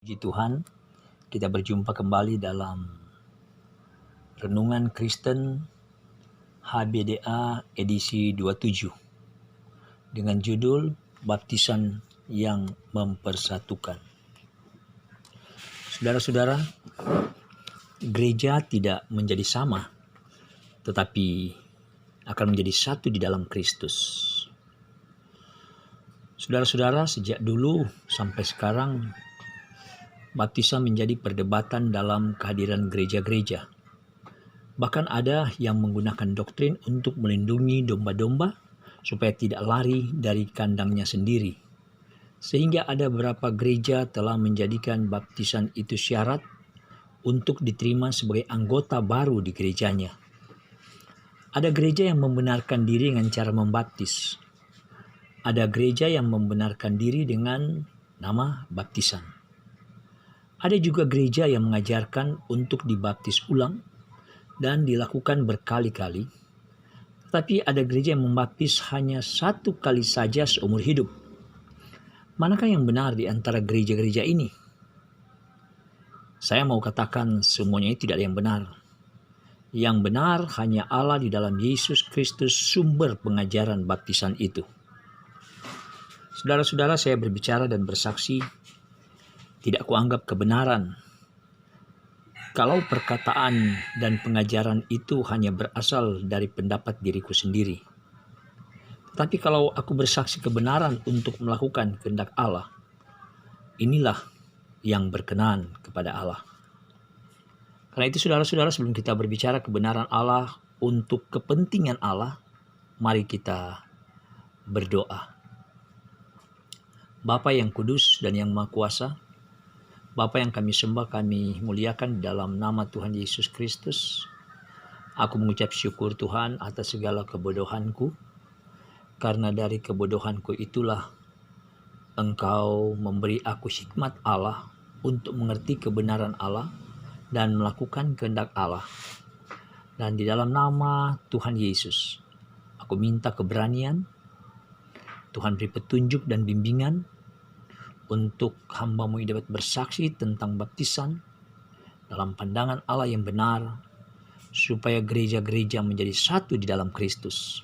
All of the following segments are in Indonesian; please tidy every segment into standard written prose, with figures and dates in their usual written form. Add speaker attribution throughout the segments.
Speaker 1: Puji Tuhan, kita berjumpa kembali dalam Renungan Kristen HBDA edisi 27 dengan judul Baptisan yang Mempersatukan. Saudara-saudara, gereja tidak menjadi sama, tetapi akan menjadi satu di dalam Kristus. Saudara-saudara, sejak dulu sampai sekarang, baptisan menjadi perdebatan dalam kehadiran gereja-gereja. Bahkan ada yang menggunakan doktrin untuk melindungi domba-domba supaya tidak lari dari kandangnya sendiri. Sehingga ada beberapa gereja telah menjadikan baptisan itu syarat untuk diterima sebagai anggota baru di gerejanya. Ada gereja yang membenarkan diri dengan cara membaptis. Ada gereja yang membenarkan diri dengan nama baptisan. Ada juga gereja yang mengajarkan untuk dibaptis ulang dan dilakukan berkali-kali. Tetapi ada gereja yang membaptis hanya satu kali saja seumur hidup. Manakah yang benar di antara gereja-gereja ini? Saya mau katakan semuanya tidak ada yang benar. Yang benar hanya Allah di dalam Yesus Kristus, sumber pengajaran baptisan itu. Saudara-saudara, saya berbicara dan bersaksi, tidak kuanggap kebenaran kalau perkataan dan pengajaran itu hanya berasal dari pendapat diriku sendiri. Tetapi kalau aku bersaksi kebenaran untuk melakukan kehendak Allah, inilah yang berkenan kepada Allah. Karena itu saudara-saudara, sebelum kita berbicara kebenaran Allah untuk kepentingan Allah, mari kita berdoa. Bapa yang kudus dan yang maha kuasa, Bapa yang kami sembah, kami muliakan dalam nama Tuhan Yesus Kristus. Aku mengucap syukur Tuhan atas segala kebodohanku, karena dari kebodohanku itulah Engkau memberi aku hikmat Allah untuk mengerti kebenaran Allah dan melakukan kehendak Allah. Dan di dalam nama Tuhan Yesus, aku minta keberanian, Tuhan beri petunjuk dan bimbingan, untuk hamba-Mu dapat bersaksi tentang baptisan dalam pandangan Allah yang benar, supaya gereja-gereja menjadi satu di dalam Kristus.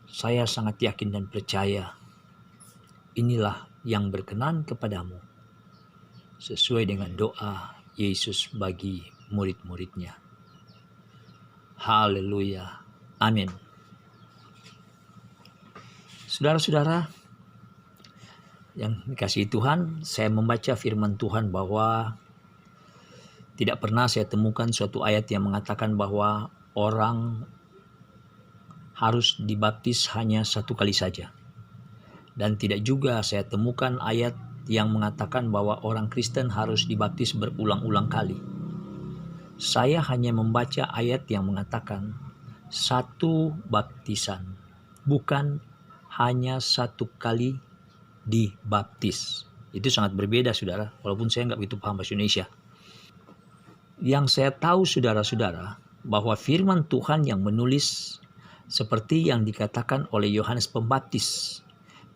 Speaker 1: Saya sangat yakin dan percaya inilah yang berkenan kepadamu, sesuai dengan doa Yesus bagi murid-muridnya. Haleluya. Amin. Saudara-saudara yang dikasihi Tuhan, saya membaca firman Tuhan bahwa tidak pernah saya temukan suatu ayat yang mengatakan bahwa orang harus dibaptis hanya satu kali saja. Dan tidak juga saya temukan ayat yang mengatakan bahwa orang Kristen harus dibaptis berulang-ulang kali. Saya hanya membaca ayat yang mengatakan satu baptisan, bukan hanya satu kali dibaptis. Itu sangat berbeda, saudara, walaupun saya nggak begitu paham bahasa Indonesia. Yang saya tahu, saudara-saudara, bahwa firman Tuhan yang menulis seperti yang dikatakan oleh Yohanes Pembaptis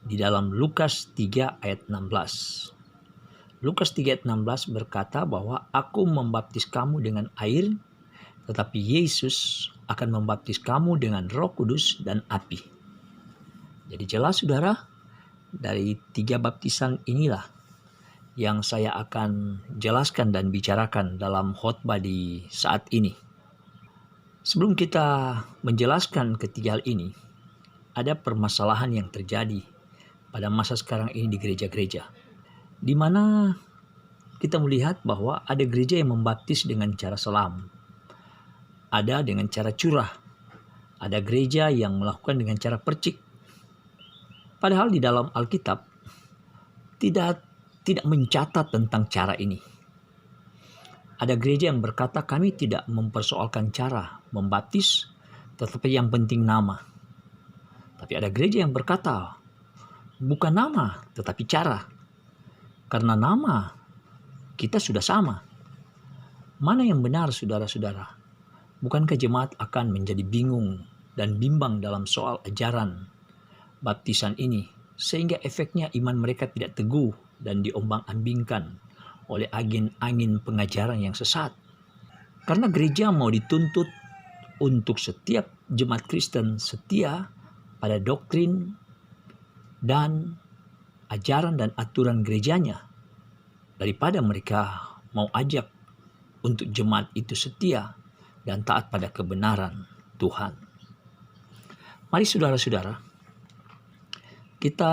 Speaker 1: di dalam Lukas 3 ayat 16. Lukas 3 ayat 16 berkata bahwa aku membaptis kamu dengan air, tetapi Yesus akan membaptis kamu dengan Roh Kudus dan api. Jadi jelas, saudara, dari 3 baptisan inilah yang saya akan jelaskan dan bicarakan dalam khotbah di saat ini. Sebelum kita menjelaskan ketiga hal ini, ada permasalahan yang terjadi pada masa sekarang ini di gereja-gereja, di mana kita melihat bahwa ada gereja yang membaptis dengan cara selam, ada dengan cara curah, ada gereja yang melakukan dengan cara percik. Padahal di dalam Alkitab tidak mencatat tentang cara ini. Ada gereja yang berkata kami tidak mempersoalkan cara membaptis, tetapi yang penting nama. Tapi ada gereja yang berkata bukan nama, tetapi cara. Karena nama kita sudah sama. Mana yang benar, saudara-saudara? Bukankah jemaat akan menjadi bingung dan bimbang dalam soal ajaran baptisan ini, sehingga efeknya iman mereka tidak teguh dan diombang-ambingkan oleh angin pengajaran yang sesat. Karena gereja mau dituntut untuk setiap jemaat Kristen setia pada doktrin dan ajaran dan aturan gerejanya, daripada mereka mau ajak untuk jemaat itu setia dan taat pada kebenaran Tuhan. Mari saudara-saudara, kita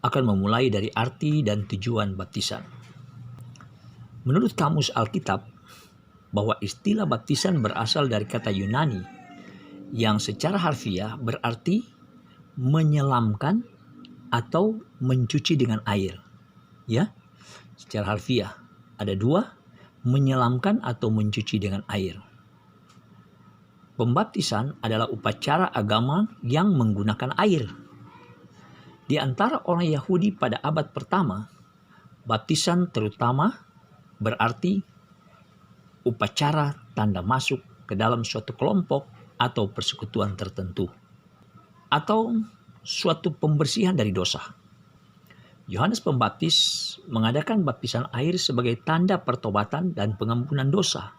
Speaker 1: akan memulai dari arti dan tujuan baptisan. Menurut Kamus Alkitab, bahwa istilah baptisan berasal dari kata Yunani yang secara harfiah berarti menyelamkan atau mencuci dengan air. Ya, secara harfiah ada dua, menyelamkan atau mencuci dengan air. Pembaptisan adalah upacara agama yang menggunakan air. Di antara orang Yahudi pada abad pertama, baptisan terutama berarti upacara tanda masuk ke dalam suatu kelompok atau persekutuan tertentu, atau suatu pembersihan dari dosa. Yohanes Pembaptis mengadakan baptisan air sebagai tanda pertobatan dan pengampunan dosa.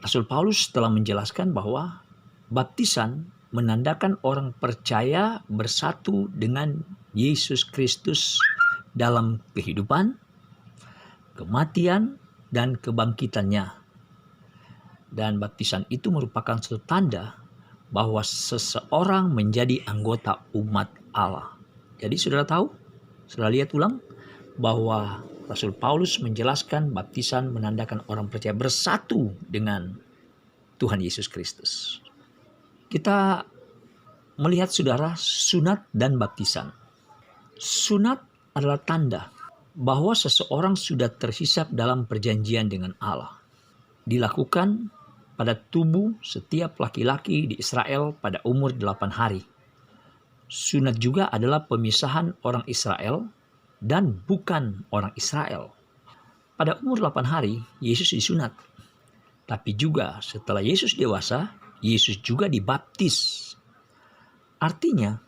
Speaker 1: Rasul Paulus telah menjelaskan bahwa baptisan menandakan orang percaya bersatu dengan Yesus Kristus dalam kehidupan, kematian, dan kebangkitannya. Dan baptisan itu merupakan suatu tanda bahwa seseorang menjadi anggota umat Allah. Jadi saudara tahu, saudara lihat ulang bahwa Rasul Paulus menjelaskan baptisan menandakan orang percaya bersatu dengan Tuhan Yesus Kristus. Kita melihat saudara sunat dan baptisan. Sunat adalah tanda bahwa seseorang sudah terhisap dalam perjanjian dengan Allah. Dilakukan pada tubuh setiap laki-laki di Israel pada umur 8 hari. Sunat juga adalah pemisahan orang Israel dan bukan orang Israel. Pada umur 8 hari, Yesus disunat. Tapi juga setelah Yesus dewasa, Yesus juga dibaptis. Artinya,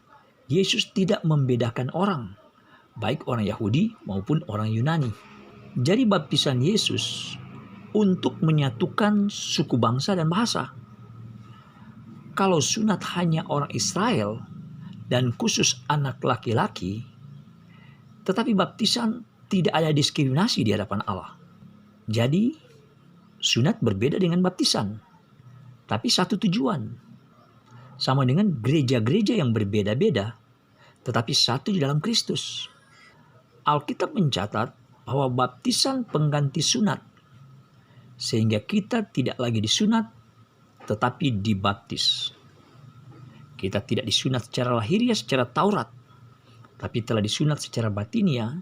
Speaker 1: Yesus tidak membedakan orang, baik orang Yahudi maupun orang Yunani. Jadi baptisan Yesus untuk menyatukan suku bangsa dan bahasa. Kalau sunat hanya orang Israel dan khusus anak laki-laki, tetapi baptisan tidak ada diskriminasi di hadapan Allah. Jadi sunat berbeda dengan baptisan, tapi satu tujuan. Sama dengan gereja-gereja yang berbeda-beda, tetapi satu di dalam Kristus. Alkitab mencatat bahwa baptisan pengganti sunat, sehingga kita tidak lagi disunat, tetapi dibaptis. Kita tidak disunat secara lahiriah secara Taurat, tapi telah disunat secara batiniah,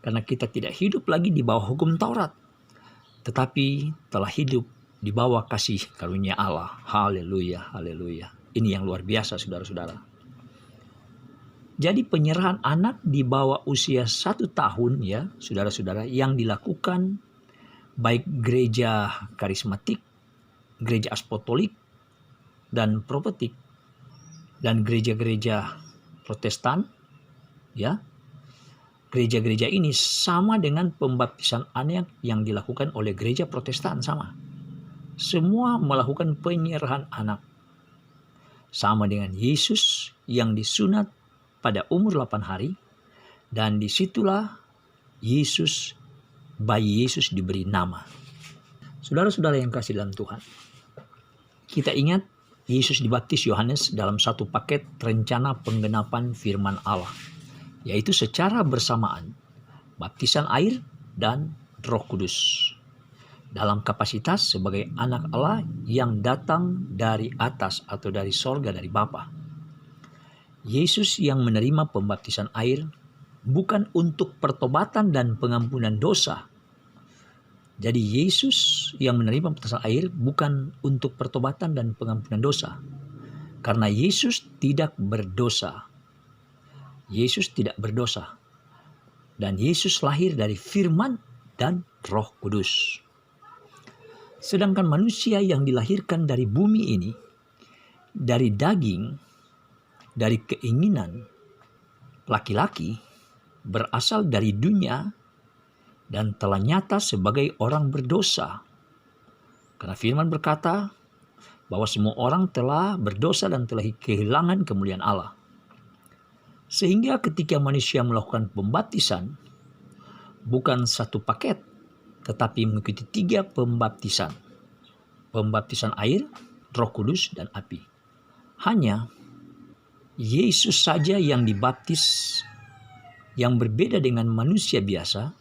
Speaker 1: karena kita tidak hidup lagi di bawah hukum Taurat, tetapi telah hidup di bawah kasih karunia Allah. Haleluya, haleluya. Ini yang luar biasa saudara-saudara. Jadi penyerahan anak di bawah usia 1 tahun ya saudara-saudara yang dilakukan baik gereja karismatik, gereja apostolik, dan profetik, dan gereja-gereja Protestan, ya, gereja-gereja ini sama dengan pembaptisan anak yang dilakukan oleh gereja Protestan sama. Semua melakukan penyerahan anak, sama dengan Yesus yang disunat pada umur 8 hari, dan disitulah bayi Yesus diberi nama. Saudara-saudara yang kasih dalam Tuhan, kita ingat Yesus dibaptis Yohanes dalam satu paket rencana penggenapan firman Allah, yaitu secara bersamaan baptisan air dan Roh Kudus dalam kapasitas sebagai anak Allah yang datang dari atas atau dari sorga, dari Bapa. Yesus yang menerima pembaptisan air bukan untuk pertobatan dan pengampunan dosa. Jadi Yesus yang menerima baptisan air bukan untuk pertobatan dan pengampunan dosa. Karena Yesus tidak berdosa. Yesus tidak berdosa. Dan Yesus lahir dari firman dan Roh Kudus. Sedangkan manusia yang dilahirkan dari bumi ini, dari daging, dari keinginan laki-laki, berasal dari dunia dan telah nyata sebagai orang berdosa. Karena firman berkata bahwa semua orang telah berdosa dan telah kehilangan kemuliaan Allah. Sehingga ketika manusia melakukan pembaptisan, bukan satu paket, tetapi mengikuti 3 pembaptisan. Pembaptisan air, Roh Kudus, dan api. Hanya Yesus saja yang dibaptis, yang berbeda dengan manusia biasa,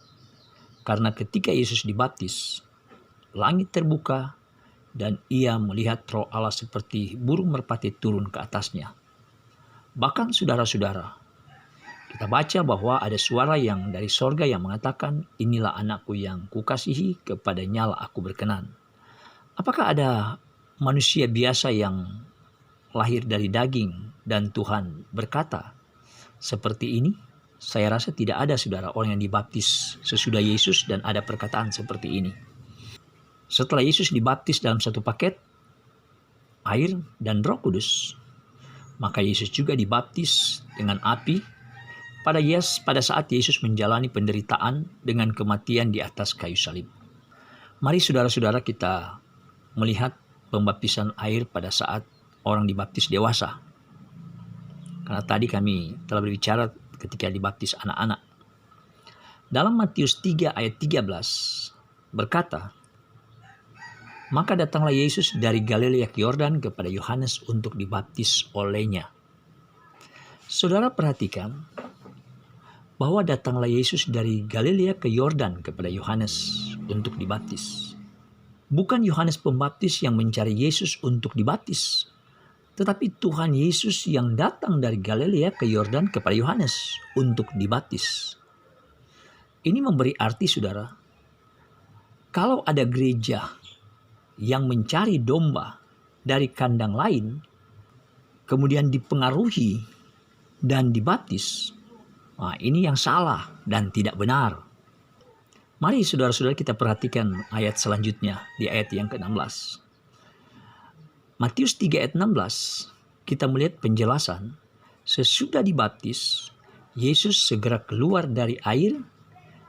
Speaker 1: karena ketika Yesus dibaptis, langit terbuka dan ia melihat Roh Allah seperti burung merpati turun ke atasnya. Bahkan saudara-saudara, kita baca bahwa ada suara yang dari sorga yang mengatakan, inilah anakku yang kukasihi, kepadanya lah aku berkenan. Apakah ada manusia biasa yang lahir dari daging dan Tuhan berkata seperti ini? Saya rasa tidak ada, saudara, orang yang dibaptis sesudah Yesus dan ada perkataan seperti ini. Setelah Yesus dibaptis dalam satu paket, air dan Roh Kudus, maka Yesus juga dibaptis dengan api pada saat Yesus menjalani penderitaan dengan kematian di atas kayu salib. Mari saudara-saudara kita melihat pembaptisan air pada saat orang dibaptis dewasa. Karena tadi kami telah berbicara ketika dibaptis anak-anak. Dalam Matius 3 ayat 13 berkata, maka datanglah Yesus dari Galilea ke Yordan kepada Yohanes untuk dibaptis olehnya. Saudara perhatikan bahwa datanglah Yesus dari Galilea ke Yordan kepada Yohanes untuk dibaptis. Bukan Yohanes Pembaptis yang mencari Yesus untuk dibaptis, tetapi Tuhan Yesus yang datang dari Galilea ke Yordan kepada Yohanes untuk dibaptis. Ini memberi arti, saudara, kalau ada gereja yang mencari domba dari kandang lain, kemudian dipengaruhi dan dibaptis, nah ini yang salah dan tidak benar. Mari saudara-saudara kita perhatikan ayat selanjutnya di ayat yang ke-16. Matius 3 ayat 16 kita melihat penjelasan sesudah dibaptis Yesus segera keluar dari air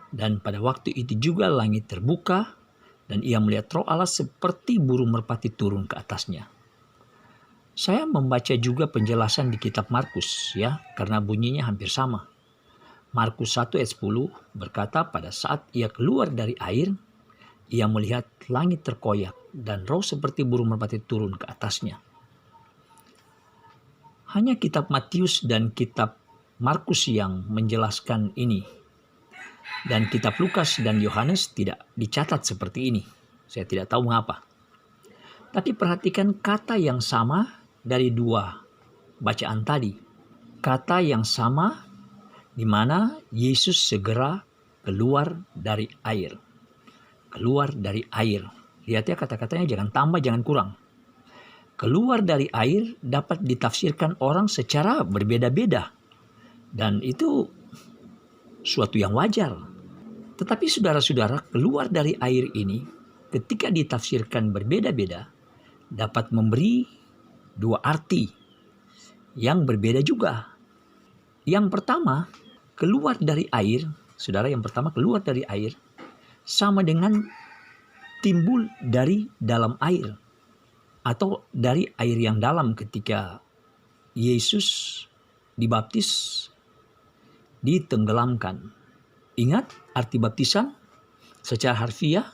Speaker 1: dan pada waktu itu juga langit terbuka dan ia melihat Roh Allah seperti burung merpati turun ke atasnya. Saya membaca juga penjelasan di kitab Markus ya, karena bunyinya hampir sama. Markus 1 ayat 10 berkata pada saat ia keluar dari air, ia melihat langit terkoyak dan roh seperti burung merpati turun ke atasnya. Hanya kitab Matius dan kitab Markus yang menjelaskan ini. Dan kitab Lukas dan Yohanes tidak dicatat seperti ini. Saya tidak tahu mengapa. Tapi perhatikan kata yang sama dari dua bacaan tadi. Kata yang sama di mana Yesus segera keluar dari air. Keluar dari air. Lihat ya kata-katanya, jangan tambah, jangan kurang. Keluar dari air dapat ditafsirkan orang secara berbeda-beda. Dan itu suatu yang wajar. Tetapi saudara-saudara, keluar dari air ini ketika ditafsirkan berbeda-beda dapat memberi dua arti yang berbeda juga. Yang pertama, keluar dari air, saudara, yang pertama keluar dari air sama dengan timbul dari dalam air atau dari air yang dalam ketika Yesus dibaptis, ditenggelamkan. Ingat arti baptisan secara harfiah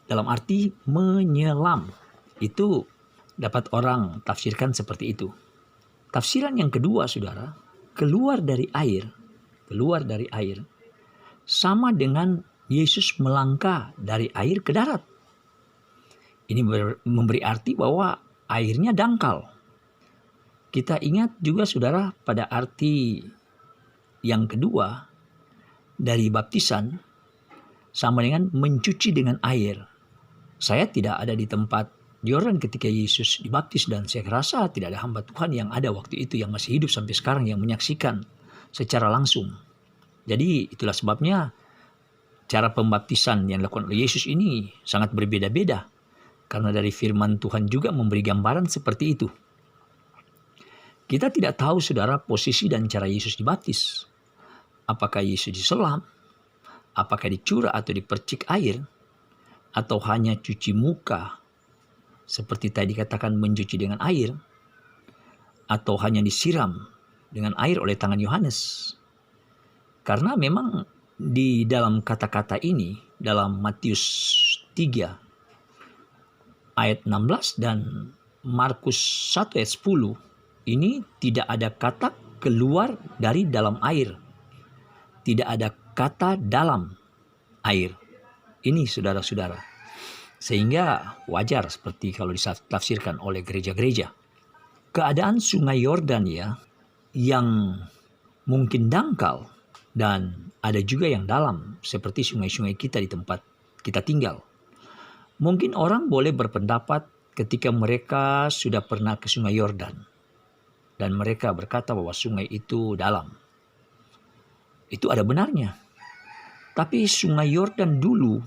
Speaker 1: dalam arti menyelam. Itu dapat orang tafsirkan seperti itu. Tafsiran yang kedua, saudara, keluar dari air sama dengan Yesus melangkah dari air ke darat. Ini memberi arti bahwa airnya dangkal. Kita ingat juga, saudara, pada arti yang kedua dari baptisan sama dengan mencuci dengan air. Saya tidak ada di tempat Yordan ketika Yesus dibaptis dan saya rasa tidak ada hamba Tuhan yang ada waktu itu yang masih hidup sampai sekarang yang menyaksikan secara langsung. Jadi itulah sebabnya cara pembaptisan yang dilakukan oleh Yesus ini sangat berbeda-beda. Karena dari firman Tuhan juga memberi gambaran seperti itu. Kita tidak tahu, saudara, posisi dan cara Yesus dibaptis. Apakah Yesus diselam? Apakah dicurah atau dipercik air? Atau hanya cuci muka seperti tadi katakan mencuci dengan air? Atau hanya disiram dengan air oleh tangan Yohanes? Karena memang di dalam kata-kata ini, dalam Matius 3 ayat 16 dan Markus 1 ayat 10, ini tidak ada kata keluar dari dalam air. Tidak ada kata dalam air. Ini saudara-saudara. Sehingga wajar seperti kalau ditafsirkan oleh gereja-gereja. Keadaan sungai Yordan ya, yang mungkin dangkal dan ada juga yang dalam seperti sungai-sungai kita di tempat kita tinggal. Mungkin orang boleh berpendapat ketika mereka sudah pernah ke sungai Yordan dan mereka berkata bahwa sungai itu dalam. Itu ada benarnya. Tapi sungai Yordan dulu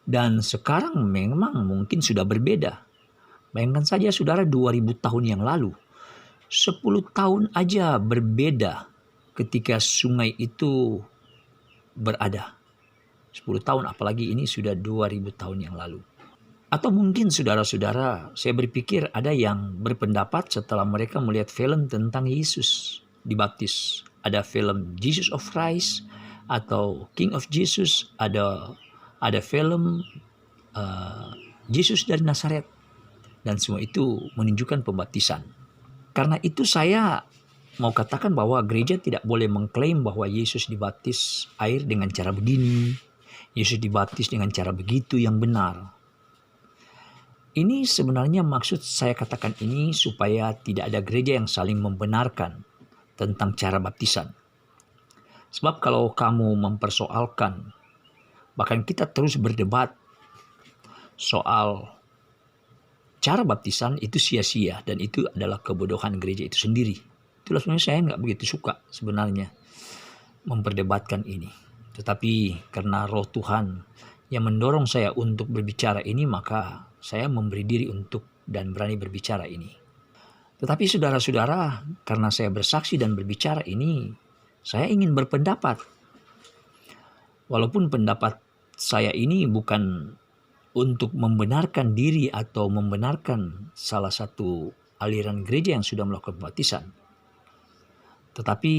Speaker 1: dan sekarang memang mungkin sudah berbeda. Bayangkan saja saudara 2000 tahun yang lalu. 10 tahun aja berbeda ketika sungai itu berada. 10 tahun apalagi ini sudah 2000 tahun yang lalu. Atau mungkin saudara-saudara, saya berpikir ada yang berpendapat setelah mereka melihat film tentang Yesus dibaptis. Ada film Jesus of Christ atau King of Jesus, ada film Yesus dari Nazaret, dan semua itu menunjukkan pembaptisan. Karena itu saya mau katakan bahwa gereja tidak boleh mengklaim bahwa Yesus dibaptis air dengan cara begini, Yesus dibaptis dengan cara begitu yang benar. Ini sebenarnya maksud saya katakan ini supaya tidak ada gereja yang saling membenarkan tentang cara baptisan. Sebab kalau kamu mempersoalkan, bahkan kita terus berdebat soal cara baptisan, itu sia-sia dan itu adalah kebodohan gereja itu sendiri. Itulah sebenarnya saya nggak begitu suka sebenarnya memperdebatkan ini. Tetapi karena roh Tuhan yang mendorong saya untuk berbicara ini, maka saya memberi diri untuk dan berani berbicara ini. Tetapi saudara-saudara, karena saya bersaksi dan berbicara ini, saya ingin berpendapat. Walaupun pendapat saya ini bukan untuk membenarkan diri atau membenarkan salah satu aliran gereja yang sudah melakukan pembaptisan. Tetapi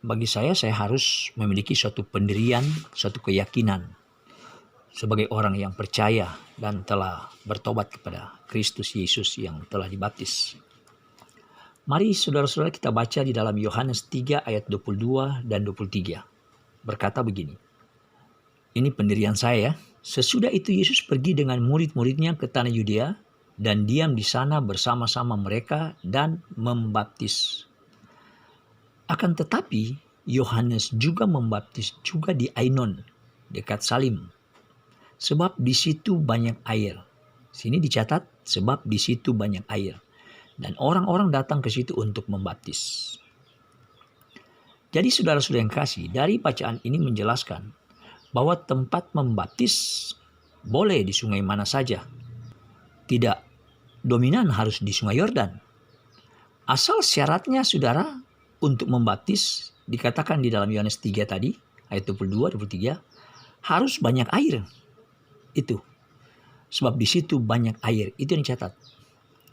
Speaker 1: bagi saya harus memiliki suatu pendirian, suatu keyakinan sebagai orang yang percaya dan telah bertobat kepada Kristus Yesus yang telah dibaptis. Mari saudara-saudara kita baca di dalam Yohanes 3 ayat 22 dan 23. Berkata begini. Ini pendirian saya. Sesudah itu Yesus pergi dengan murid-muridnya ke tanah Yudea dan diam di sana bersama-sama mereka dan membaptis. Akan tetapi Yohanes juga membaptis juga di Ainon dekat Salim. Sebab di situ banyak air. Sini dicatat sebab di situ banyak air. Dan orang-orang datang ke situ untuk membaptis. Jadi saudara-saudara yang kasih, dari bacaan ini menjelaskan bahwa tempat membaptis boleh di sungai mana saja. Tidak dominan harus di sungai Yordan. Asal syaratnya saudara untuk membaptis, dikatakan di dalam Yohanes 3 tadi, ayat 22-23, harus banyak air. Itu. Sebab di situ banyak air. Itu yang dicatat.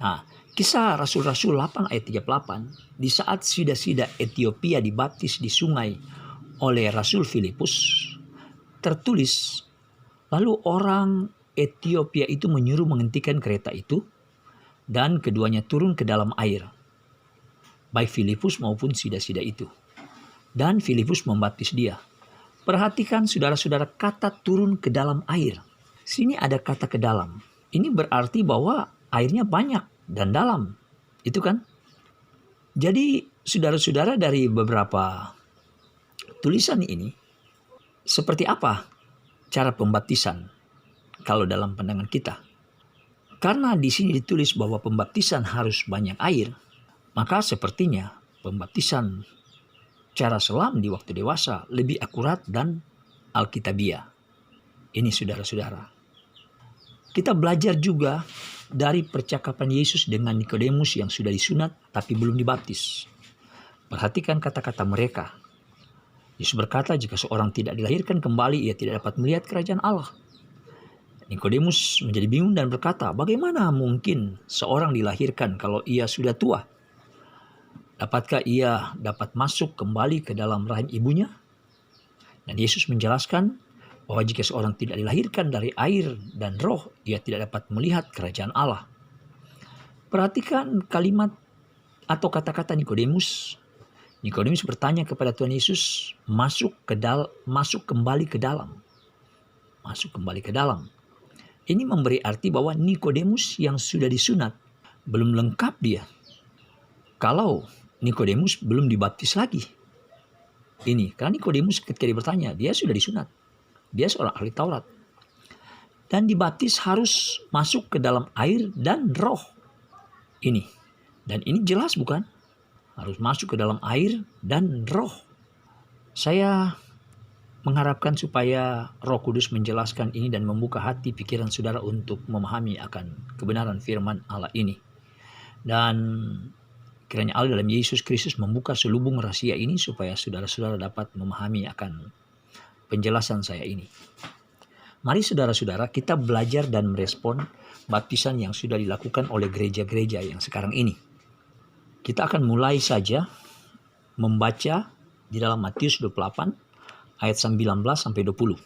Speaker 1: Nah, Kisah Rasul-Rasul 8 ayat 38, di saat sida-sida Ethiopia dibaptis di sungai oleh Rasul Filipus, tertulis, lalu orang Ethiopia itu menyuruh menghentikan kereta itu dan keduanya turun ke dalam air, baik Filipus maupun sida-sida itu. Dan Filipus membaptis dia. Perhatikan saudara-saudara kata turun ke dalam air. Sini ada kata ke dalam. Ini berarti bahwa airnya banyak dan dalam. Itu kan? Jadi saudara-saudara dari beberapa tulisan ini, seperti apa cara pembaptisan kalau dalam pandangan kita? Karena di sini ditulis bahwa pembaptisan harus banyak air, maka sepertinya pembaptisan cara selam di waktu dewasa lebih akurat dan alkitabiah. Ini saudara-saudara. Kita belajar juga dari percakapan Yesus dengan Nikodemus yang sudah disunat tapi belum dibaptis. Perhatikan kata-kata mereka. Yesus berkata, jika seorang tidak dilahirkan kembali, ia tidak dapat melihat kerajaan Allah. Nikodemus menjadi bingung dan berkata, bagaimana mungkin seorang dilahirkan kalau ia sudah tua? Dapatkah ia dapat masuk kembali ke dalam rahim ibunya? Dan Yesus menjelaskan bahwa jika seorang tidak dilahirkan dari air dan roh, ia tidak dapat melihat kerajaan Allah. Perhatikan kalimat atau kata-kata Nikodemus. Nikodemus bertanya kepada Tuhan Yesus, masuk kembali ke dalam. Masuk kembali ke dalam. Ini memberi arti bahwa Nikodemus yang sudah disunat belum lengkap dia. Kalau Nikodemus belum dibaptis lagi. Ini, karena Nikodemus ketika dia bertanya, dia sudah disunat. Dia seorang ahli Taurat. Dan dibaptis harus masuk ke dalam air dan roh. Ini. Dan ini jelas bukan? Harus masuk ke dalam air dan roh. Saya mengharapkan supaya Roh Kudus menjelaskan ini dan membuka hati pikiran saudara untuk memahami akan kebenaran firman Allah ini. Dan kiranya Allah dalam Yesus Kristus membuka selubung rahasia ini supaya saudara-saudara dapat memahami akan penjelasan saya ini. Mari saudara-saudara kita belajar dan merespon baptisan yang sudah dilakukan oleh gereja-gereja yang sekarang ini. Kita akan mulai saja membaca di dalam Matius 28 ayat 19 sampai 20.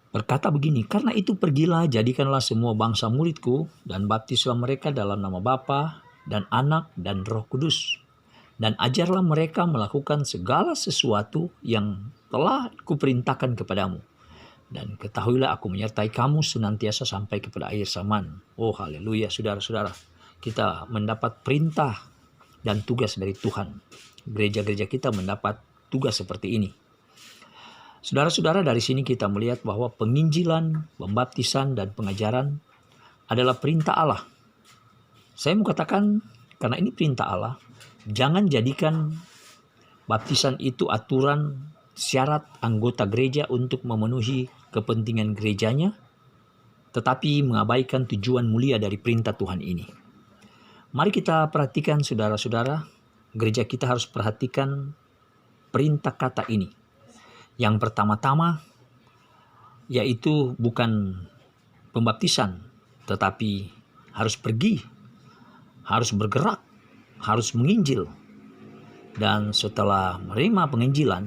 Speaker 1: Berkata begini, karena itu pergilah, jadikanlah semua bangsa muridku dan baptislah mereka dalam nama Bapa dan Anak dan Roh Kudus. Dan ajarlah mereka melakukan segala sesuatu yang telah kuperintahkan kepadamu. Dan ketahuilah aku menyertai kamu senantiasa sampai kepada akhir zaman. Oh haleluya saudara-saudara. Kita mendapat perintah dan tugas dari Tuhan. Gereja-gereja kita mendapat tugas seperti ini. Saudara-saudara, dari sini kita melihat bahwa penginjilan, pembaptisan, dan pengajaran adalah perintah Allah. Saya mau katakan, karena ini perintah Allah, jangan jadikan baptisan itu aturan syarat anggota gereja untuk memenuhi kepentingan gerejanya, tetapi mengabaikan tujuan mulia dari perintah Tuhan ini. Mari kita perhatikan saudara-saudara, gereja kita harus perhatikan perintah kata ini. Yang pertama-tama yaitu bukan pembaptisan, tetapi harus pergi, harus bergerak, harus menginjil. Dan setelah menerima penginjilan,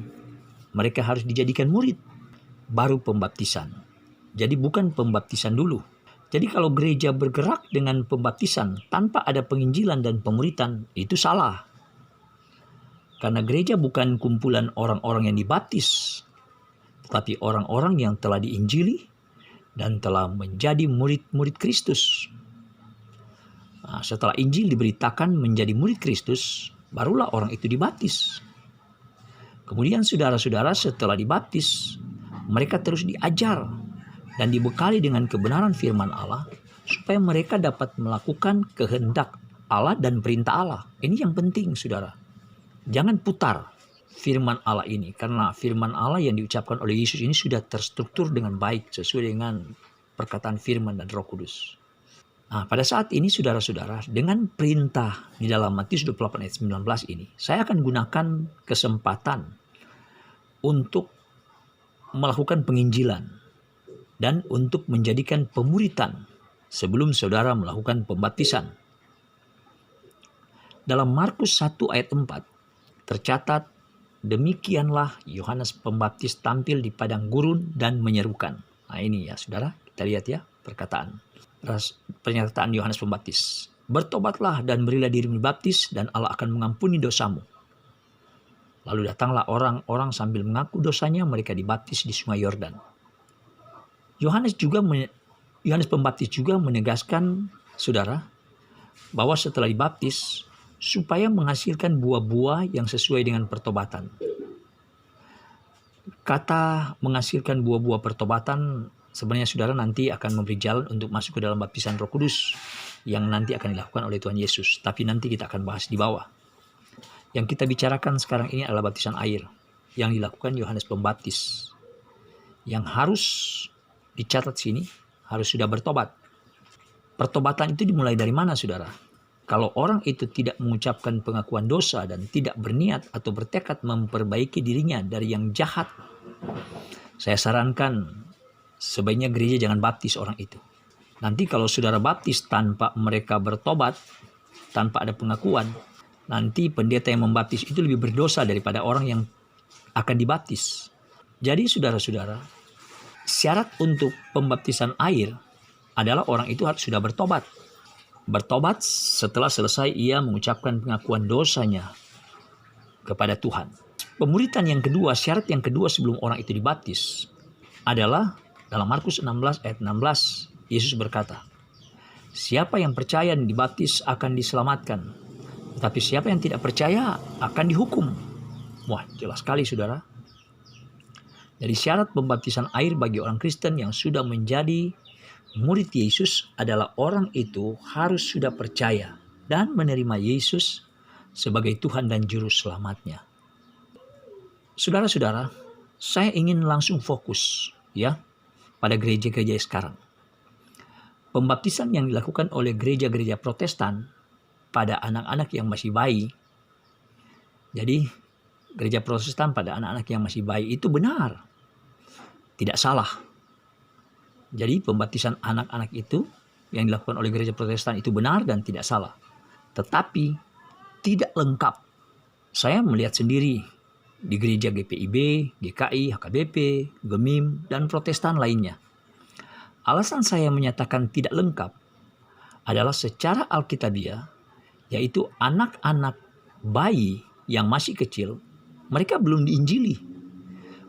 Speaker 1: mereka harus dijadikan murid, baru pembaptisan. Jadi bukan pembaptisan dulu. Jadi kalau gereja bergerak dengan pembaptisan tanpa ada penginjilan dan pemuritan, itu salah. Karena gereja bukan kumpulan orang-orang yang dibaptis, tetapi orang-orang yang telah diinjili dan telah menjadi murid-murid Kristus. Nah, setelah Injil diberitakan menjadi murid Kristus, barulah orang itu dibaptis. Kemudian saudara-saudara setelah dibaptis, mereka terus diajar dan dibekali dengan kebenaran firman Allah, supaya mereka dapat melakukan kehendak Allah dan perintah Allah. Ini yang penting saudara. Jangan putar firman Allah ini, karena firman Allah yang diucapkan oleh Yesus ini sudah terstruktur dengan baik sesuai dengan perkataan firman dan Roh Kudus. Nah, pada saat ini saudara-saudara, dengan perintah di dalam Matius 28 ayat 19 ini, saya akan gunakan kesempatan untuk melakukan penginjilan dan untuk menjadikan pemuritan sebelum saudara melakukan pembaptisan. Dalam Markus 1 ayat 4 tercatat, demikianlah Yohanes Pembaptis tampil di padang gurun dan menyerukan. Nah ini ya saudara, kita lihat ya pernyataan Yohanes Pembaptis. Bertobatlah dan berilah dirimu dibaptis dan Allah akan mengampuni dosamu. Lalu datanglah orang-orang sambil mengaku dosanya, mereka dibaptis di sungai Yordan. Yohanes Pembaptis juga menegaskan saudara bahwa setelah dibaptis supaya menghasilkan buah-buah yang sesuai dengan pertobatan. Kata menghasilkan buah-buah pertobatan sebenarnya saudara nanti akan memberi jalan untuk masuk ke dalam baptisan Roh Kudus yang nanti akan dilakukan oleh Tuhan Yesus. Tapi nanti kita akan bahas di bawah. Yang kita bicarakan sekarang ini adalah baptisan air yang dilakukan Yohanes Pembaptis. Yang harus dicatat sini, harus sudah bertobat. Pertobatan itu dimulai dari mana saudara? kalau orang itu tidak mengucapkan pengakuan dosa dan tidak berniat atau bertekad memperbaiki dirinya dari yang jahat, saya sarankan sebaiknya gereja jangan baptis orang itu. Nanti kalau saudara baptis tanpa mereka bertobat, tanpa ada pengakuan, nanti pendeta yang membaptis itu lebih berdosa daripada orang yang akan dibaptis. Jadi saudara-saudara, syarat untuk pembaptisan air adalah orang itu harus sudah bertobat. Bertobat setelah selesai ia mengucapkan pengakuan dosanya kepada Tuhan. Pemuritan yang kedua, syarat yang kedua sebelum orang itu dibaptis adalah dalam Markus 16 ayat 16, Yesus berkata, siapa yang percaya dan dibaptis akan diselamatkan, tetapi siapa yang tidak percaya akan dihukum. Wah, jelas sekali saudara. Jadi syarat pembaptisan air bagi orang Kristen yang sudah menjadi murid Yesus adalah orang itu harus sudah percaya dan menerima Yesus sebagai Tuhan dan Juru Selamatnya. Saudara-saudara, saya ingin langsung fokus ya pada gereja-gereja sekarang. Pembaptisan yang dilakukan oleh gereja-gereja Protestan pada anak-anak yang masih bayi. Jadi gereja Protestan pada anak-anak yang masih bayi itu benar. Tidak salah. Jadi pembaptisan anak-anak itu yang dilakukan oleh gereja Protestan itu benar dan tidak salah. Tetapi tidak lengkap. Saya melihat sendiri di gereja GPIB, GKI, HKBP, GEMIM, dan Protestan lainnya. Alasan saya menyatakan tidak lengkap adalah secara alkitabiah, yaitu anak-anak bayi yang masih kecil, mereka belum diinjili,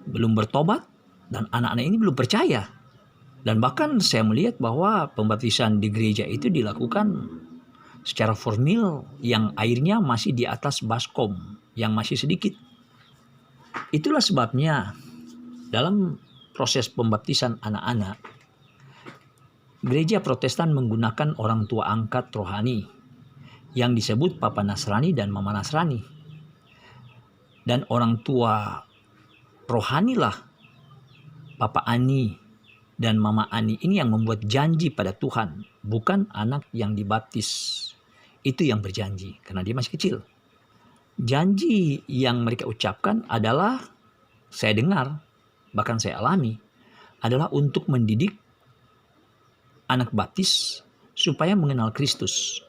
Speaker 1: belum bertobat, dan anak-anak ini belum percaya. Dan bahkan saya melihat bahwa pembaptisan di gereja itu dilakukan secara formal yang airnya masih di atas baskom, yang masih sedikit. Itulah sebabnya dalam proses pembaptisan anak-anak, gereja Protestan menggunakan orang tua angkat rohani yang disebut Papa Nasrani dan Mama Nasrani. Dan orang tua rohanilah Papa Ani dan Mama Ani ini yang membuat janji pada Tuhan, bukan anak yang dibaptis. Itu yang berjanji karena dia masih kecil. Janji yang mereka ucapkan adalah, saya dengar, bahkan saya alami, adalah untuk mendidik anak baptis supaya mengenal Kristus.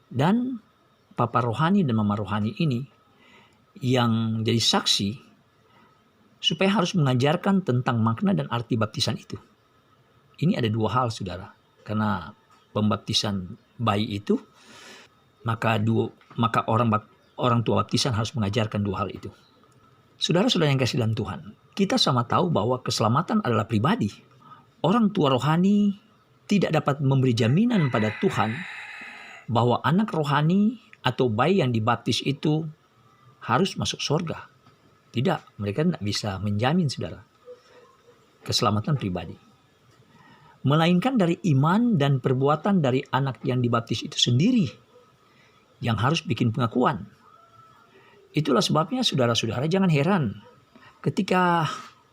Speaker 1: Dan Papa Rohani dan Mama Rohani ini yang jadi saksi supaya harus mengajarkan tentang makna dan arti baptisan itu. Ini ada dua hal saudara. Karena pembaptisan bayi itu, maka orang tua baptisan harus mengajarkan dua hal itu. Saudara-saudara yang kasih dalam Tuhan, kita sama tahu bahwa keselamatan adalah pribadi. Orang tua rohani tidak dapat memberi jaminan pada Tuhan bahwa anak rohani atau bayi yang dibaptis itu harus masuk surga. Tidak, mereka tidak bisa menjamin saudara keselamatan pribadi. Melainkan dari iman dan perbuatan dari anak yang dibaptis itu sendiri yang harus bikin pengakuan. Itulah sebabnya saudara-saudara jangan heran ketika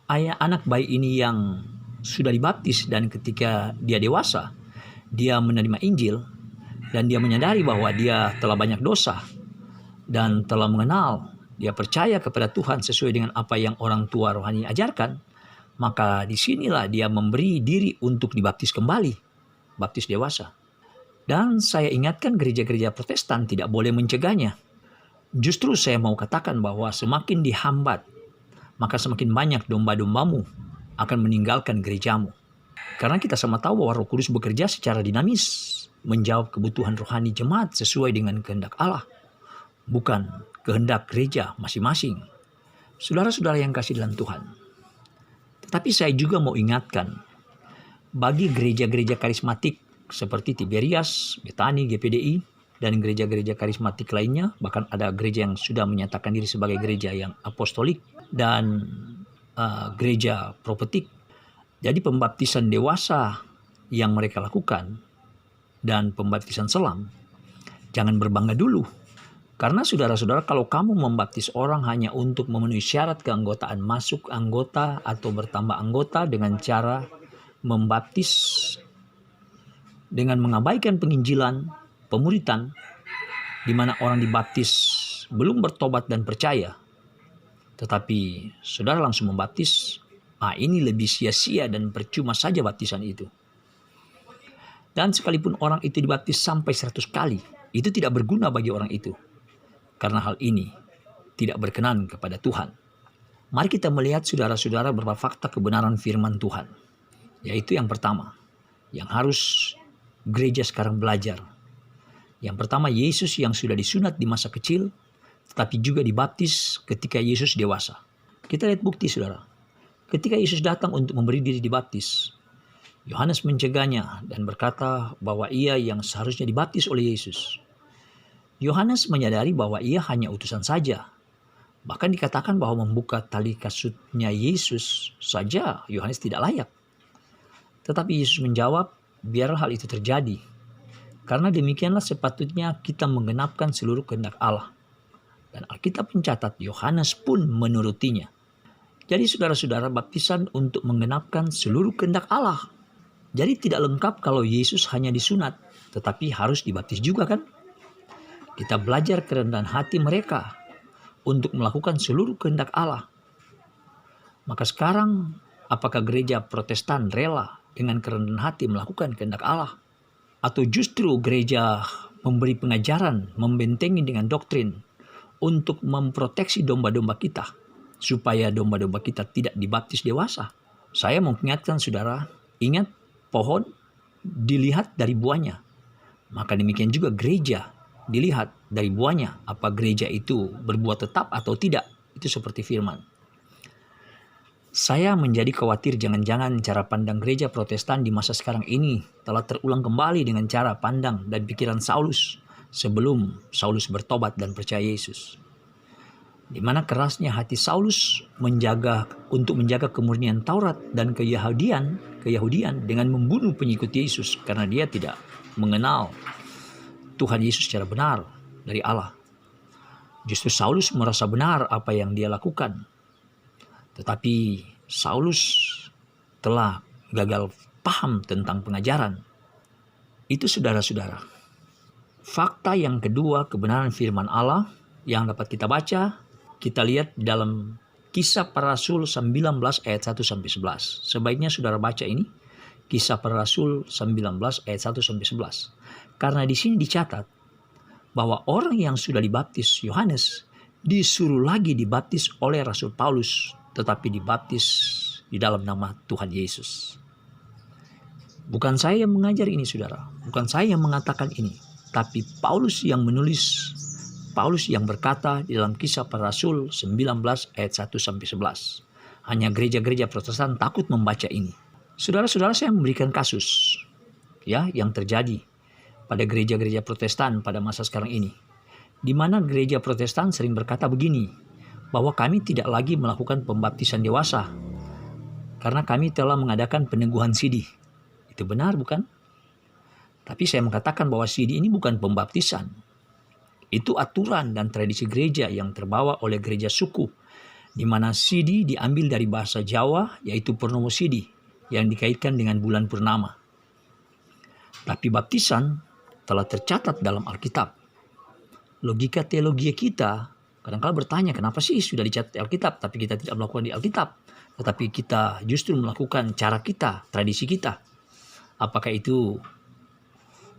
Speaker 1: anak bayi ini yang sudah dibaptis dan ketika dia dewasa, dia menerima Injil dan dia menyadari bahwa dia telah banyak dosa dan telah mengenal, dia percaya kepada Tuhan sesuai dengan apa yang orang tua rohani ajarkan, maka disinilah dia memberi diri untuk dibaptis kembali, baptis dewasa. Dan saya ingatkan gereja-gereja Protestan tidak boleh mencegahnya. Justru saya mau katakan bahwa semakin dihambat, maka semakin banyak domba-dombamu akan meninggalkan gerejamu. Karena kita sama tahu bahwa Roh Kudus bekerja secara dinamis, menjawab kebutuhan rohani jemaat sesuai dengan kehendak Allah, bukan kehendak gereja masing-masing. Saudara-saudara yang kasih dalam Tuhan. Tetapi saya juga mau ingatkan, bagi gereja-gereja karismatik seperti Tiberias, Betani, GPDI, dan gereja-gereja karismatik lainnya, bahkan ada gereja yang sudah menyatakan diri sebagai gereja yang apostolik dan gereja profetik. Jadi pembaptisan dewasa yang mereka lakukan dan pembaptisan selam, jangan berbangga dulu. Karena saudara-saudara, kalau kamu membaptis orang hanya untuk memenuhi syarat keanggotaan masuk anggota atau bertambah anggota dengan cara membaptis dengan mengabaikan penginjilan, pemuritan di mana orang dibaptis belum bertobat dan percaya, tetapi saudara langsung membaptis, ini lebih sia-sia dan percuma saja baptisan itu. Dan sekalipun orang itu dibaptis sampai 100 kali, itu tidak berguna bagi orang itu. Karena hal ini tidak berkenan kepada Tuhan. Mari kita melihat saudara-saudara beberapa fakta kebenaran firman Tuhan. Yaitu yang pertama, yang harus gereja sekarang belajar. Yang pertama, Yesus yang sudah disunat di masa kecil, tetapi juga dibaptis ketika Yesus dewasa. Kita lihat bukti, saudara. Ketika Yesus datang untuk memberi diri dibaptis, Yohanes mencegahnya dan berkata bahwa ia yang seharusnya dibaptis oleh Yesus. Yohanes menyadari bahwa ia hanya utusan saja. Bahkan dikatakan bahwa membuka tali kasutnya Yesus saja Yohanes tidak layak. Tetapi Yesus menjawab, biarlah hal itu terjadi. Karena demikianlah sepatutnya kita menggenapkan seluruh kehendak Allah. Dan Alkitab mencatat Yohanes pun menurutinya. Jadi saudara-saudara, baptisan untuk menggenapkan seluruh kehendak Allah. Jadi tidak lengkap kalau Yesus hanya disunat, tetapi harus dibaptis juga kan? Kita belajar kerendahan hati mereka untuk melakukan seluruh kehendak Allah. Maka sekarang, apakah gereja Protestan rela dengan kerendahan hati melakukan kehendak Allah? Atau justru gereja memberi pengajaran, membentengi dengan doktrin untuk memproteksi domba-domba kita, supaya domba-domba kita tidak dibaptis dewasa? Saya mau ingatkan saudara, ingat, pohon dilihat dari buahnya. Maka demikian juga gereja dilihat dari buahnya. Apa gereja itu berbuah tetap atau tidak. Itu seperti firman. Saya menjadi khawatir jangan-jangan cara pandang gereja Protestan di masa sekarang ini telah terulang kembali dengan cara pandang dan pikiran Saulus sebelum Saulus bertobat dan percaya Yesus. Di mana kerasnya hati Saulus untuk menjaga kemurnian Taurat dan keyahudian dengan membunuh pengikut Yesus karena dia tidak mengenal Tuhan Yesus secara benar dari Allah. Justru Saulus merasa benar apa yang dia lakukan. Tetapi Saulus telah gagal paham tentang pengajaran. Itu saudara-saudara. Fakta yang kedua, kebenaran firman Allah yang dapat kita baca, kita lihat dalam Kisah Para Rasul 19 ayat 1-11. Sebaiknya saudara baca ini, Kisah Para Rasul 19 ayat 1-11. Karena di sini dicatat bahwa orang yang sudah dibaptis Yohanes disuruh lagi dibaptis oleh Rasul Paulus, tetapi dibaptis di dalam nama Tuhan Yesus. Bukan saya yang mengajar ini, saudara. Bukan saya yang mengatakan ini, tapi Paulus yang menulis. Paulus yang berkata di dalam Kisah Para Rasul 19 ayat 1-11. Hanya gereja-gereja Protestan takut membaca ini. Saudara-saudara, saya memberikan kasus yang terjadi pada gereja-gereja Protestan pada masa sekarang ini. Di mana gereja Protestan sering berkata begini, bahwa kami tidak lagi melakukan pembaptisan dewasa karena kami telah mengadakan peneguhan sidi. Itu benar bukan? Tapi saya mengatakan bahwa sidi ini bukan pembaptisan. Itu aturan dan tradisi gereja yang terbawa oleh gereja suku, di mana sidi diambil dari bahasa Jawa, yaitu purnomo sidi, yang dikaitkan dengan bulan purnama. Tapi baptisan telah tercatat dalam Alkitab. Logika teologi kita kadang-kadang bertanya, kenapa sih sudah dicatat di Alkitab, tapi kita tidak melakukan di Alkitab, tetapi kita justru melakukan cara kita, tradisi kita. Apakah itu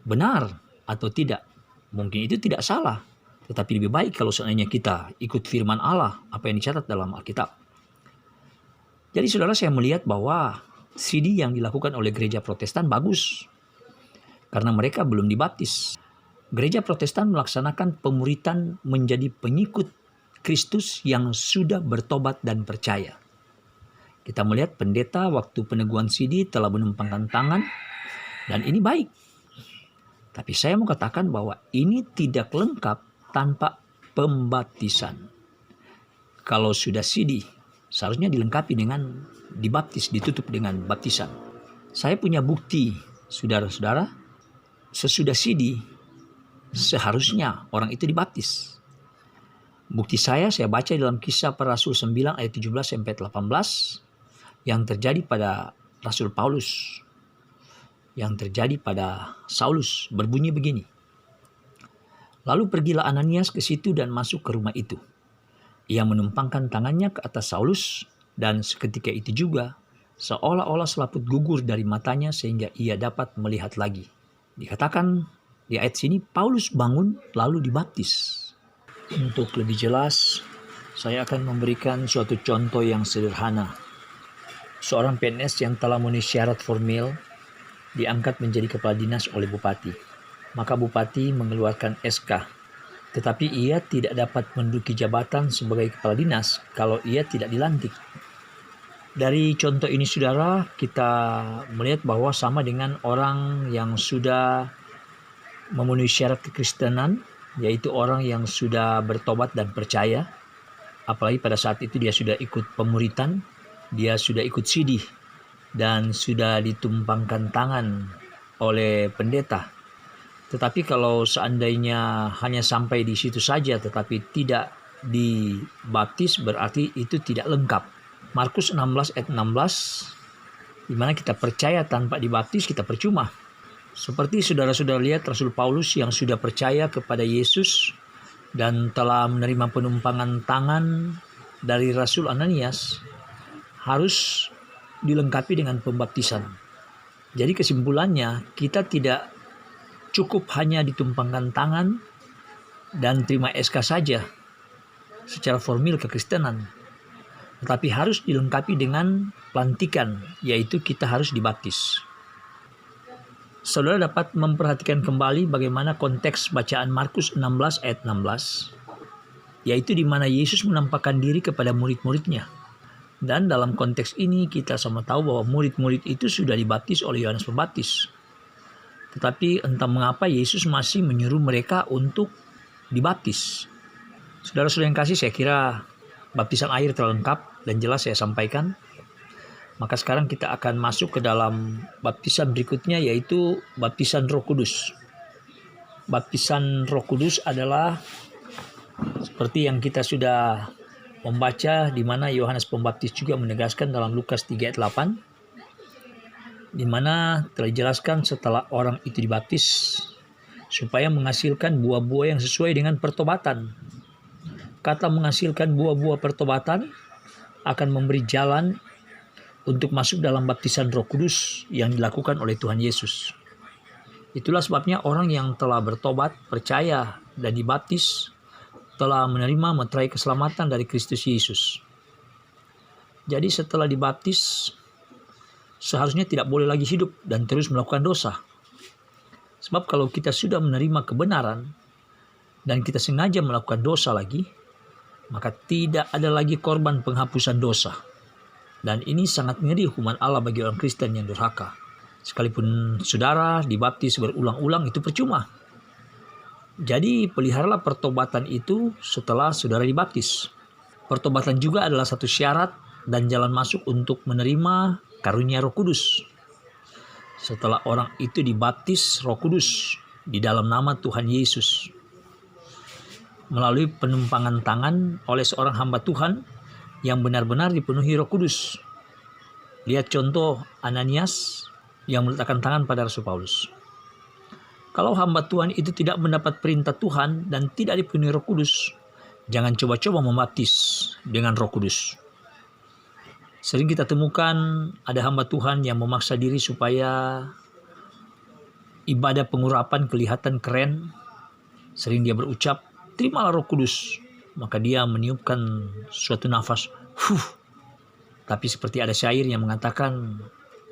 Speaker 1: benar atau tidak? Mungkin itu tidak salah, tetapi lebih baik kalau seandainya kita ikut firman Allah, apa yang dicatat dalam Alkitab. Jadi saudara, saya melihat bahwa sidi yang dilakukan oleh gereja Protestan bagus, karena mereka belum dibaptis. Gereja Protestan melaksanakan pemuritan menjadi pengikut Kristus yang sudah bertobat dan percaya. Kita melihat pendeta waktu peneguhan sidi telah menumpangkan tangan, dan ini baik. Tapi saya mau katakan bahwa ini tidak lengkap tanpa pembaptisan. Kalau sudah sidi, seharusnya dilengkapi dengan dibaptis, ditutup dengan baptisan. Saya punya bukti, saudara-saudara, sesudah sidi, seharusnya orang itu dibaptis. Bukti saya baca dalam Kisah Para Rasul 9 ayat 17-18 yang terjadi pada Rasul Paulus, yang terjadi pada Saulus, berbunyi begini. Lalu pergilah Ananias ke situ dan masuk ke rumah itu. Ia menumpangkan tangannya ke atas Saulus, dan seketika itu juga seolah-olah selaput gugur dari matanya sehingga ia dapat melihat lagi. Dikatakan di ayat sini Paulus bangun lalu dibaptis. Untuk lebih jelas, saya akan memberikan suatu contoh yang sederhana. Seorang PNS yang telah memenuhi syarat formil diangkat menjadi kepala dinas oleh bupati. Maka bupati mengeluarkan SK, tetapi ia tidak dapat menduduki jabatan sebagai kepala dinas kalau ia tidak dilantik. Dari contoh ini saudara, kita melihat bahwa sama dengan orang yang sudah memenuhi syarat kekristenan, yaitu orang yang sudah bertobat dan percaya, apalagi pada saat itu dia sudah ikut pemuritan, dia sudah ikut sidih, dan sudah ditumpangkan tangan oleh pendeta. Tetapi kalau seandainya hanya sampai di situ saja tetapi tidak dibaptis, berarti itu tidak lengkap. Markus 16 ayat 16, di mana kita percaya tanpa dibaptis kita percuma. Seperti saudara-saudara lihat Rasul Paulus yang sudah percaya kepada Yesus dan telah menerima penumpangan tangan dari Rasul Ananias, harus dilengkapi dengan pembaptisan. Jadi kesimpulannya, kita tidak cukup hanya ditumpangkan tangan dan terima SK saja secara formil kekristenan, tetapi harus dilengkapi dengan pelantikan, yaitu kita harus dibaptis. Saudara dapat memperhatikan kembali bagaimana konteks bacaan Markus 16 ayat 16, yaitu di mana Yesus menampakkan diri kepada murid-muridnya. Dan dalam konteks ini kita sama tahu bahwa murid-murid itu sudah dibaptis oleh Yohanes Pembaptis. Tetapi entah mengapa Yesus masih menyuruh mereka untuk dibaptis. Saudara-saudara yang kasih, saya kira baptisan air telah lengkap dan jelas saya sampaikan. Maka sekarang kita akan masuk ke dalam baptisan berikutnya, yaitu baptisan Roh Kudus. Baptisan Roh Kudus adalah seperti yang kita sudah membaca, di mana Yohanes Pembaptis juga menegaskan dalam Lukas 3 ayat 8, di mana telah dijelaskan setelah orang itu dibaptis supaya menghasilkan buah-buah yang sesuai dengan pertobatan. Kata menghasilkan buah-buah pertobatan akan memberi jalan untuk masuk dalam baptisan Roh Kudus yang dilakukan oleh Tuhan Yesus. Itulah sebabnya orang yang telah bertobat, percaya, dan dibaptis telah menerima meterai keselamatan dari Kristus Yesus. Jadi setelah dibaptis, seharusnya tidak boleh lagi hidup dan terus melakukan dosa. Sebab kalau kita sudah menerima kebenaran dan kita sengaja melakukan dosa lagi, maka tidak ada lagi korban penghapusan dosa. Dan ini sangat ngeri hukuman Allah bagi orang Kristen yang durhaka. Sekalipun saudara dibaptis berulang-ulang, itu percuma. Jadi peliharalah pertobatan itu setelah saudara dibaptis. Pertobatan juga adalah satu syarat dan jalan masuk untuk menerima karunia Roh Kudus. Setelah orang itu dibaptis Roh Kudus di dalam nama Tuhan Yesus melalui penumpangan tangan oleh seorang hamba Tuhan yang benar-benar dipenuhi Roh Kudus. Lihat contoh Ananias yang meletakkan tangan pada Rasul Paulus. Kalau hamba Tuhan itu tidak mendapat perintah Tuhan dan tidak dipenuhi Roh Kudus, jangan coba-coba membaptis dengan Roh Kudus. Sering kita temukan ada hamba Tuhan yang memaksa diri supaya ibadah pengurapan kelihatan keren. Sering dia berucap, terimalah Roh Kudus. Maka dia meniupkan suatu nafas. Tapi seperti ada syair yang mengatakan,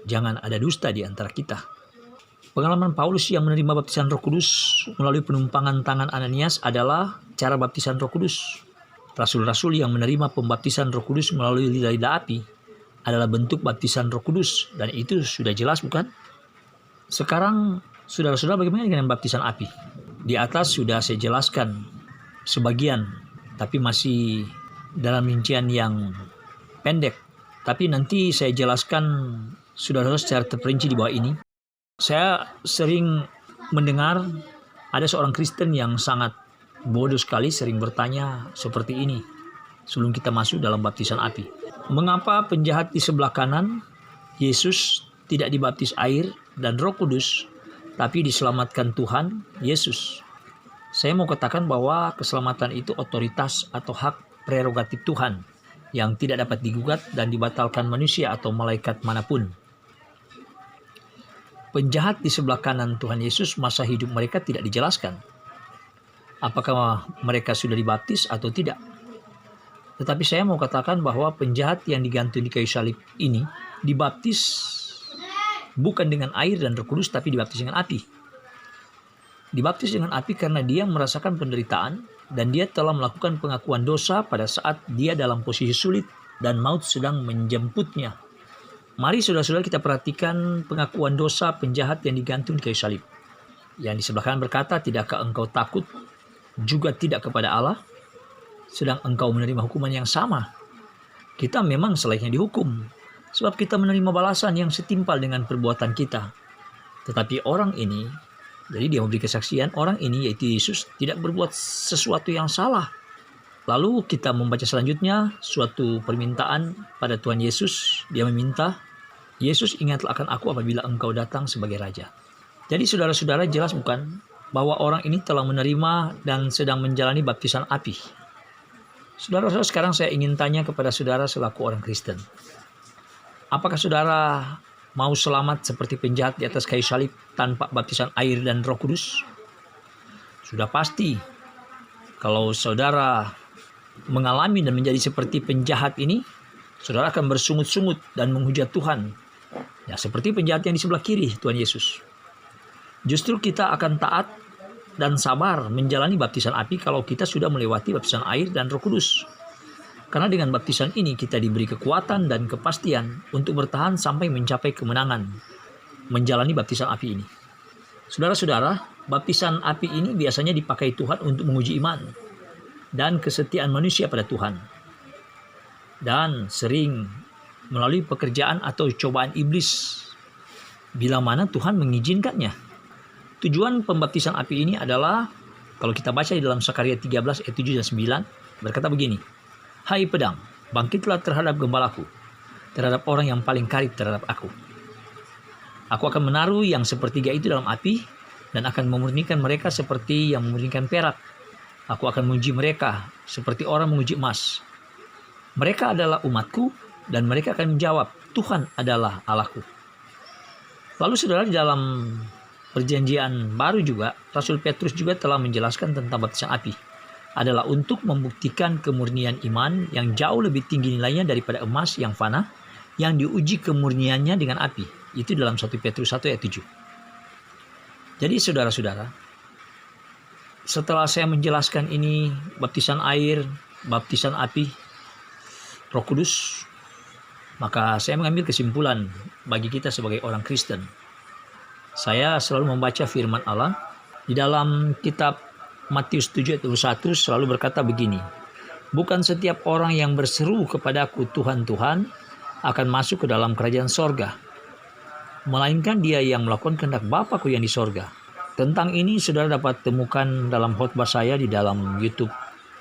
Speaker 1: jangan ada dusta di antara kita. Pengalaman Paulus yang menerima baptisan Roh Kudus melalui penumpangan tangan Ananias adalah cara baptisan Roh Kudus. Rasul-rasul yang menerima pembaptisan Roh Kudus melalui lidah-lidah api adalah bentuk baptisan Roh Kudus, dan itu sudah jelas, bukan? Sekarang saudara-saudara, bagaimana dengan baptisan api? Di atas sudah saya jelaskan sebagian, tapi masih dalam rincian yang pendek. Tapi nanti saya jelaskan saudara-saudara secara terperinci di bawah ini. Saya sering mendengar ada seorang Kristen yang sangat bodoh sekali sering bertanya seperti ini sebelum kita masuk dalam baptisan api. Mengapa penjahat di sebelah kanan Yesus tidak dibaptis air dan Roh Kudus, tapi diselamatkan Tuhan Yesus? Saya mau katakan bahwa keselamatan itu otoritas atau hak prerogatif Tuhan yang tidak dapat digugat dan dibatalkan manusia atau malaikat manapun. Penjahat di sebelah kanan Tuhan Yesus, masa hidup mereka tidak dijelaskan. Apakah mereka sudah dibaptis atau tidak? Tetapi saya mau katakan bahwa penjahat yang digantung di kayu salib ini dibaptis bukan dengan air dan Roh Kudus, tapi dibaptis dengan api. Dibaptis dengan api karena dia merasakan penderitaan dan dia telah melakukan pengakuan dosa pada saat dia dalam posisi sulit dan maut sedang menjemputnya. Mari saudara-saudara kita perhatikan pengakuan dosa penjahat yang digantung di kayu salib. Yang di sebelah kanan berkata, tidakkah engkau takut juga tidak kepada Allah, sedang engkau menerima hukuman yang sama? Kita memang selayaknya dihukum, sebab kita menerima balasan yang setimpal dengan perbuatan kita. Tetapi orang ini, jadi dia memberi kesaksian, orang ini yaitu Yesus tidak berbuat sesuatu yang salah. Lalu kita membaca selanjutnya suatu permintaan pada Tuhan Yesus. Dia meminta, Yesus, ingatlah akan aku apabila engkau datang sebagai Raja. Jadi saudara-saudara, jelas bukan bahwa orang ini telah menerima dan sedang menjalani baptisan api. Saudara-saudara, sekarang saya ingin tanya kepada saudara selaku orang Kristen. Apakah saudara mau selamat seperti penjahat di atas kayu salib tanpa baptisan air dan Roh Kudus? Sudah pasti kalau saudara mengalami dan menjadi seperti penjahat ini, saudara akan bersungut-sungut dan menghujat Tuhan. Ya, seperti penjahat yang di sebelah kiri Tuhan Yesus. Justru kita akan taat dan sabar menjalani baptisan api kalau kita sudah melewati baptisan air dan Roh Kudus. Karena dengan baptisan ini kita diberi kekuatan dan kepastian untuk bertahan sampai mencapai kemenangan menjalani baptisan api ini. Saudara-saudara, baptisan api ini biasanya dipakai Tuhan untuk menguji iman dan kesetiaan manusia pada Tuhan. Dan sering melalui pekerjaan atau cobaan iblis bila mana Tuhan mengizinkannya. Tujuan pembaptisan api ini adalah, kalau kita baca di dalam Sakaria 13 ayat 7 dan 9, berkata begini, hai pedang, bangkitlah terhadap gembalaku, terhadap orang yang paling karib terhadap aku. Aku akan menaruh yang sepertiga itu dalam api dan akan memurnikan mereka seperti yang memurnikan perak. Aku akan menguji mereka seperti orang menguji emas. Mereka adalah umatku dan mereka akan menjawab, Tuhan adalah Allahku. Lalu saudara, di dalam perjanjian baru juga, Rasul Petrus juga telah menjelaskan tentang baptisan api. Adalah untuk membuktikan kemurnian iman yang jauh lebih tinggi nilainya daripada emas yang fana, yang diuji kemurniannya dengan api. Itu dalam 1 Petrus 1 ayat 7. Jadi saudara-saudara, setelah saya menjelaskan ini, baptisan air, baptisan api, Roh Kudus, maka saya mengambil kesimpulan bagi kita sebagai orang Kristen. Saya selalu membaca firman Allah di dalam kitab Matius 7 ayat 21 selalu berkata begini, bukan setiap orang yang berseru kepadaku Tuhan, Tuhan akan masuk ke dalam kerajaan sorga, melainkan dia yang melakukan kehendak Bapa-Ku yang di sorga. Tentang ini saudara dapat temukan dalam khotbah saya di dalam YouTube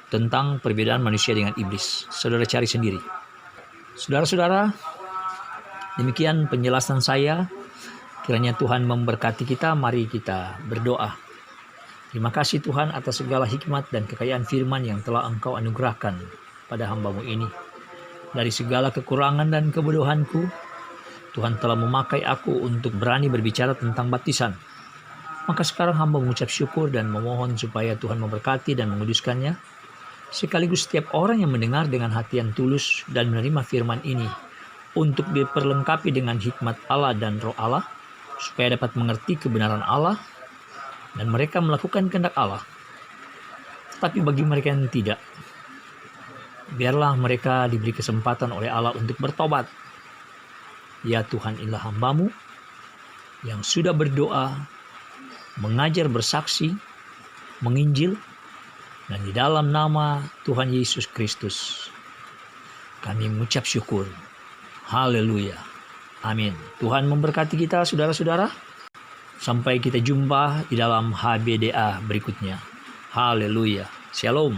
Speaker 1: tentang perbedaan manusia dengan iblis. Saudara cari sendiri. Saudara-saudara, demikian penjelasan saya. Kiranya Tuhan memberkati kita. Mari kita berdoa. Terima kasih Tuhan atas segala hikmat dan kekayaan firman yang telah Engkau anugerahkan pada hamba-Mu ini. Dari segala kekurangan dan kebodohanku, Tuhan telah memakai aku untuk berani berbicara tentang baptisan. Maka sekarang hamba mengucap syukur dan memohon supaya Tuhan memberkati dan menguduskannya, sekaligus setiap orang yang mendengar dengan hati yang tulus dan menerima firman ini, untuk diperlengkapi dengan hikmat Allah dan Roh Allah, supaya dapat mengerti kebenaran Allah, dan mereka melakukan kehendak Allah. Tapi bagi mereka yang tidak, biarlah mereka diberi kesempatan oleh Allah untuk bertobat. Ya Tuhan, inilah hamba-Mu yang sudah berdoa, mengajar, bersaksi, menginjil, dan di dalam nama Tuhan Yesus Kristus kami mengucap syukur. Haleluya. Amin. Tuhan memberkati kita saudara-saudara. Sampai kita jumpa di dalam HBDA berikutnya. Haleluya. Shalom.